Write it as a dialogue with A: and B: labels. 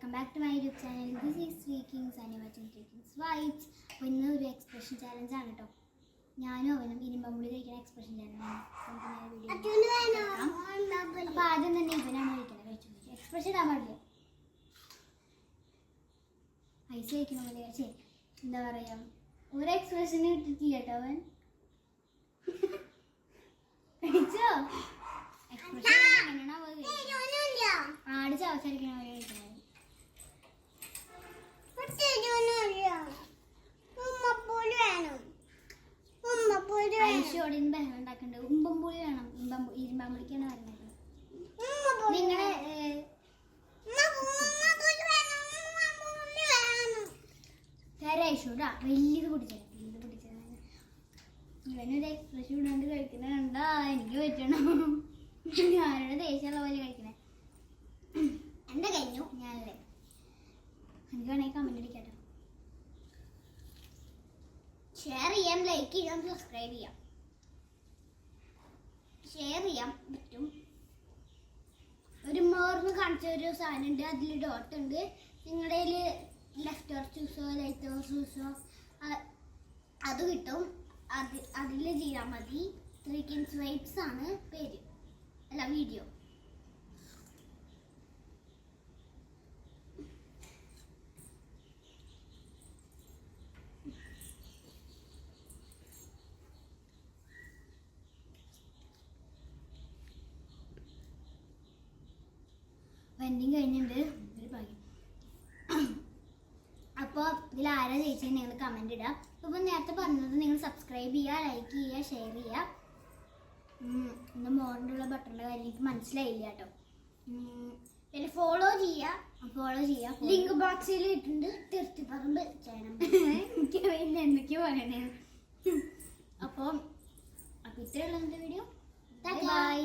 A: Welcome back to my YouTube channel. This is three kings and watching three kings vibes. അപ്പോൾ ഇന്ന് ഒരു expression ചാലഞ്ചാണ് കേട്ടോ. ഞാനും അവനും ഇരുമ്പമ്പുളി കഴിക്കുന്ന എക്സ്പ്രഷൻ ചാലഞ്ചാണ്. അപ്പോൾ ആദ്യം തന്നെ ഇവനാണ് കഴിക്കുന്നത്. കഴിച്ചു എക്സ്പ്രഷൻ ഇടാൻ പാടില്ല. ഐസ് കഴിക്കുന്ന പോലെ ശരി എന്താ പറയുക, ഒരു എക്സ്പ്രഷന് ഇട്ടിട്ടില്ല കേട്ടോ അവൻ. കഴിച്ചോ? എക്സ്പ്രഷൻ എങ്ങനെയാണോ ആട് ചവച്ചരിക്കണ പോലെ കഴിക്കുന്നത്. ഐശോടെ ബഹളം ഉണ്ടാക്കണ്ട്. ഉമ്പമ്പുളി വേണം. ഇരുമ്പമ്പുളിക്കാണ് പറയുന്നത്. നിങ്ങളെ ഐശോടാ വലിയത് പൊട്ടിച്ചത് ഇവനൊരു എക്സ്പ്രഷൻ ഇടാണ്ട് കഴിക്കണ കണ്ടാ എനിക്ക് പറ്റണം. ഞാനോട് ദേഷ്യമുള്ള പോലെ കഴിക്കണേ. എൻ്റെ കഴിഞ്ഞു. ഞാനല്ലേ എനിക്ക് വേണമെങ്കിൽ കമന്റ് അടിക്കാട്ടോ. ഷെയർ ചെയ്യാം, ലൈക്ക് ചെയ്യാം, സബ്സ്ക്രൈബ് ചെയ്യാം. ഷെയർ ചെയ്യാൻ പറ്റും. ഒരു മോർന്ന് കാണിച്ച ഒരു സാധനം ഉണ്ട്, അതിൽ ഡോട്ട് ഉണ്ട്. നിങ്ങളുടെ ലെഫ്റ്റ് ഓർ ചൂസോ റൈറ്റ് ഓർ ചൂസോ അത് കിട്ടും. അതിൽ ചെയ്യാൻ മതി. ത്രീ കിങ്സ് വൈബ്സ് ആണ് പേര്, അല്ല വീഡിയോ. വെൻഡിങ് കഴിഞ്ഞിട്ടുണ്ട്. ഒരു ഭാഗ്യം. അപ്പോൾ ഇതിൽ ആരാ ജയിച്ചത് നിങ്ങൾ കമൻറ്റ് ഇടുക. അപ്പോൾ നേരത്തെ പറഞ്ഞത് നിങ്ങൾ സബ്സ്ക്രൈബ് ചെയ്യുക, ലൈക്ക് ചെയ്യുക, ഷെയർ ചെയ്യുക. ഇന്ന് മോറിനുള്ള ബട്ടണിൻ്റെ കാര്യം എനിക്ക് മനസ്സിലായില്ല കേട്ടോ. പിന്നെ ഫോളോ ചെയ്യുക. ലിങ്ക് ബോക്സിൽ ഇട്ടുണ്ട്. തീർച്ചപ്പറമ്പ് ചെയ്യണം. എനിക്ക് പിന്നെ എന്തൊക്കെയോ പറയണേ. അപ്പോൾ ഇത്രയുള്ള വീഡിയോ. ബൈ.